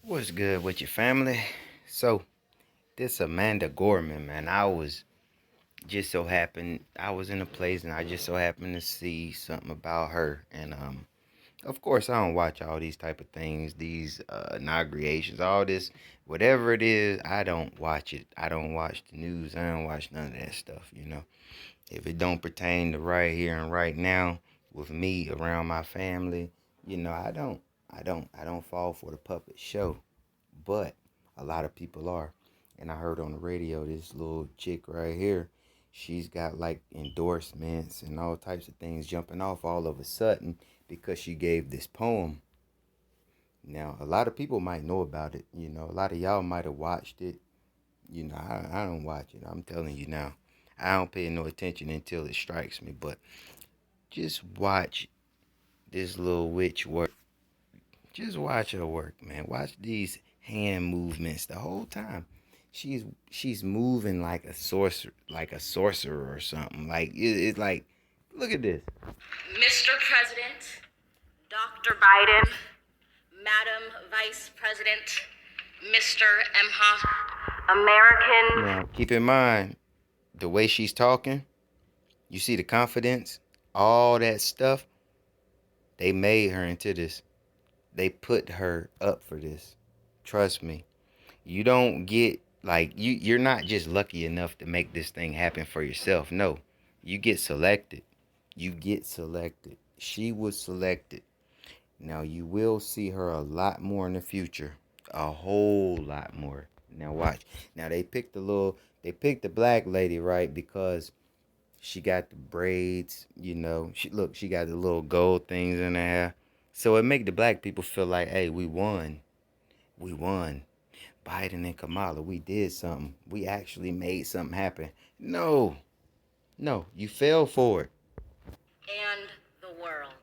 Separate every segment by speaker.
Speaker 1: What's good with your family? So, this Amanda Gorman, man, I was in a place and I just so happened to see something about her. And of course I don't watch all these type of things, these inaugurations, all this, whatever it is, I don't watch it. I don't watch the news. I don't watch none of that stuff. If it don't pertain to right here and right now with me around my family, I don't fall for the puppet show. But a lot of people are. And I heard on the radio this little chick right here, she's got like endorsements and all types of things jumping off all of a sudden because she gave this poem. Now, a lot of people might know about it. A lot of y'all might have watched it. I don't watch it. I'm telling you now. I don't pay no attention until it strikes me. But just watch this little witch work. Just watch her work, man. Watch these hand movements the whole time. She's moving like a sorcerer or something. It's like, look at this.
Speaker 2: Mr. President, Dr. Biden, Madam Vice President, Mr. Emhoff, American.
Speaker 1: Now, keep in mind the way she's talking. You see the confidence, all that stuff. They made her into this. They put her up for this. Trust me. You don't get you're not just lucky enough to make this thing happen for yourself. No. You get selected. You get selected. She was selected. Now you will see her a lot more in the future. A whole lot more. Now watch. Now they picked the black lady, right? Because she got the braids, she got the little gold things in her hair. So it make the black people feel like, hey, we won. We won. Biden and Kamala, we did something. We actually made something happen. No, you fell for it.
Speaker 2: And the world.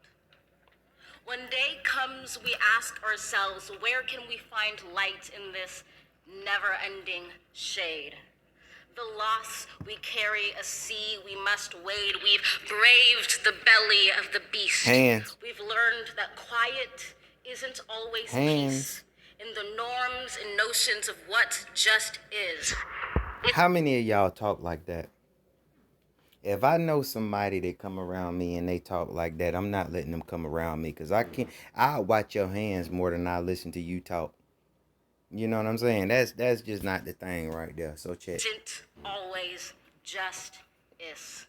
Speaker 2: When day comes, we ask ourselves, where can we find light in this never-ending shade? The loss we carry, a sea we must wade. We've braved the belly of the beast.
Speaker 1: Hands.
Speaker 2: We've learned that quiet isn't always
Speaker 1: Hands.
Speaker 2: peace in the norms and notions of what just is.
Speaker 1: How many of y'all talk like that? If I know somebody that come around me and they talk like that, I'm not letting them come around me because I'll watch your hands more than I listen to you talk. You know what I'm saying? That's just not the thing right there. So check.
Speaker 2: Isn't always just is.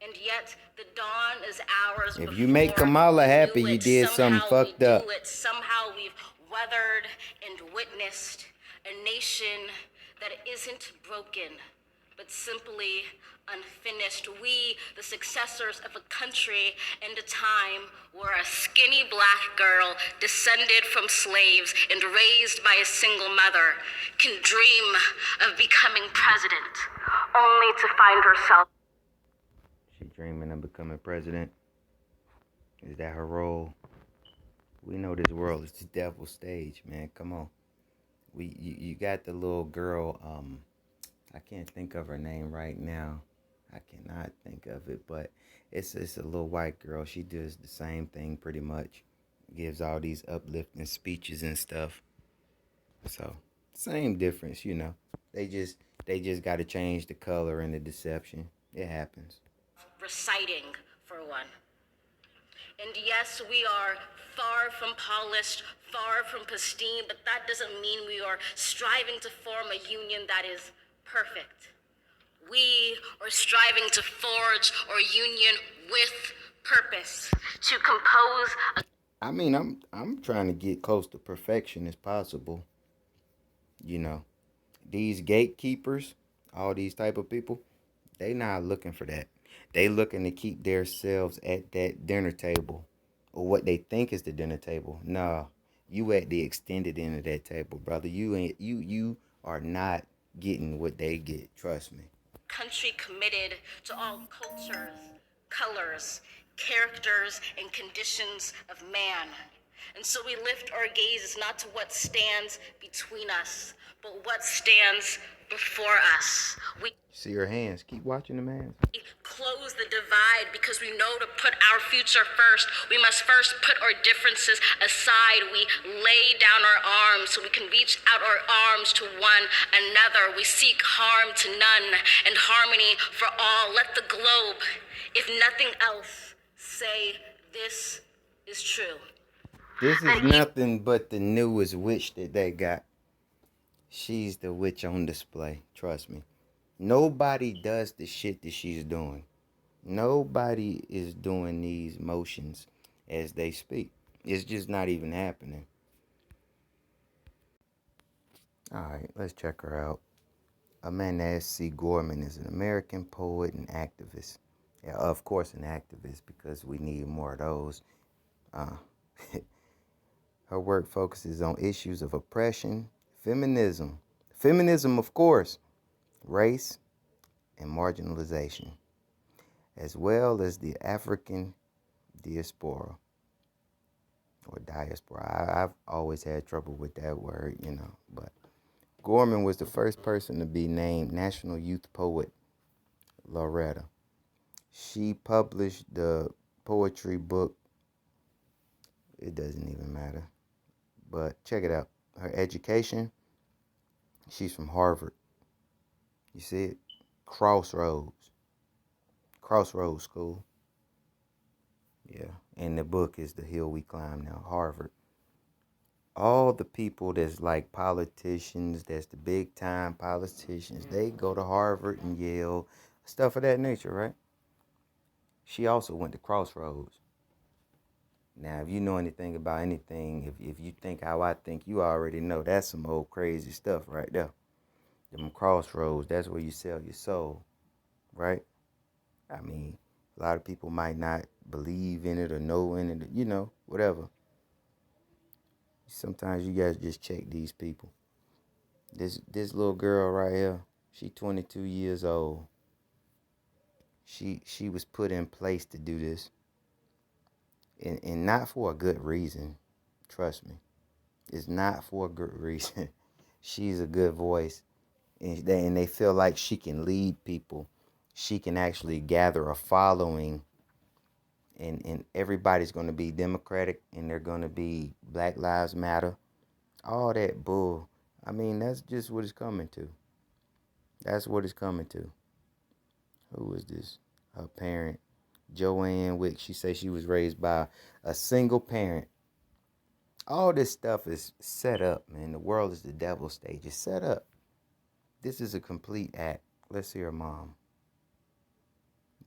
Speaker 2: And yet the dawn is ours.
Speaker 1: If you make Kamala happy, you did something fucked up.
Speaker 2: Somehow we've weathered and witnessed a nation that isn't broken, but simply unfinished. We, the successors of a country and a time where a skinny black girl descended from slaves and raised by a single mother can dream of becoming president, only to find herself.
Speaker 1: She dreaming of becoming president. Is that her role? We know this world is the devil's stage, man. Come on. You got the little girl, I can't think of her name right now. I cannot think of it, but it's a little white girl. She does the same thing pretty much. Gives all these uplifting speeches and stuff. So, same difference, They just got to change the color and the deception. It happens.
Speaker 2: Reciting, for one. And yes, we are far from polished, far from pristine, but that doesn't mean we are striving to form a union that is perfect. We are striving to forge our union with purpose, to compose
Speaker 1: I mean, I'm trying to get close to perfection as possible. These gatekeepers, all these type of people, they not looking for that. They looking to keep themselves at that dinner table or what they think is the dinner table. Nah, you at the extended end of that table, brother. You are not getting what they get. Trust me.
Speaker 2: country committed to all cultures, colors, characters, and conditions of man. And so we lift our gazes not to what stands between us, but what stands before us. We
Speaker 1: See her hands. Keep watching them hands.
Speaker 2: close the divide because we know to put our future first, we must first put our differences aside. We lay down our arms so we can reach out our arms to one another. We seek harm to none and harmony for all. Let the globe, if nothing else, say this is true.
Speaker 1: This is nothing but the newest witch that they got. She's the witch on display. Trust me. Nobody does the shit that she's doing. Nobody is doing these motions as they speak. It's just not even happening. Alright, let's check her out. Amanda C. Gorman is an American poet and activist. Yeah, of course, an activist because we need more of those. Uh, her work focuses on issues of oppression, feminism, of course, race, and marginalization, as well as the African diaspora or diaspora. I've always had trouble with that word, but Gorman was the first person to be named National Youth Poet Laureate. She published the poetry book. It doesn't even matter. But check it out. Her education, she's from Harvard. You see it? Crossroads. Crossroads School. Yeah. And the book is The Hill We Climb Now, Harvard. All the people that's like politicians, that's the big time politicians, they go to Harvard and Yale, stuff of that nature, right? She also went to Crossroads. Now, if you know anything about anything, if you think how I think, you already know that's some old crazy stuff right there. Them crossroads, that's where you sell your soul, right? I mean, a lot of people might not believe in it or know in it, whatever. Sometimes you guys just check these people. This little girl right here, she 22 years old. She was put in place to do this, and not for a good reason. Trust me, it's not for a good reason. She's a good voice, and they feel like she can lead people. She can actually gather a following, and everybody's going to be Democratic, and they're going to be Black Lives Matter. All that bull. I mean, that's just what it's coming to. That's what it's coming to. Who is this? Her parent, Joanne Wick. She says she was raised by a single parent. All this stuff is set up, man. The world is the devil stage. It's set up. This is a complete act. Let's hear her mom.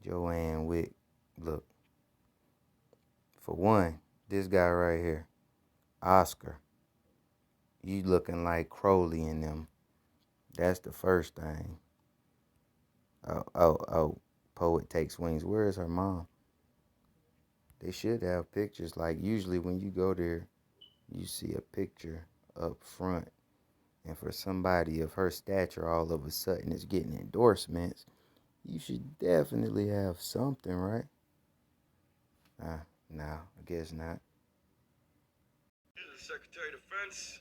Speaker 1: Joanne Wick. Look. For one, this guy right here, Oscar. You looking like Crowley in them. That's the first thing. Oh. Poet takes wings. Where is her mom? They should have pictures. Like usually when you go there, you see a picture up front. And for somebody of her stature, all of a sudden is getting endorsements. You should definitely have something, right? No, I guess not.
Speaker 3: The Secretary of Defense,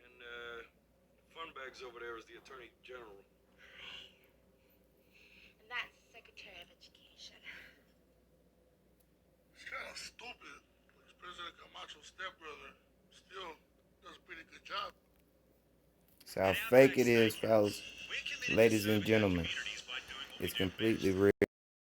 Speaker 3: and fun bags over there is the Attorney General.
Speaker 2: And that's Secretary of Education.
Speaker 4: It's kind of stupid. Like President Camacho's stepbrother still does a pretty good job.
Speaker 1: That's how fake it is, fellas. Ladies and gentlemen, it's completely real.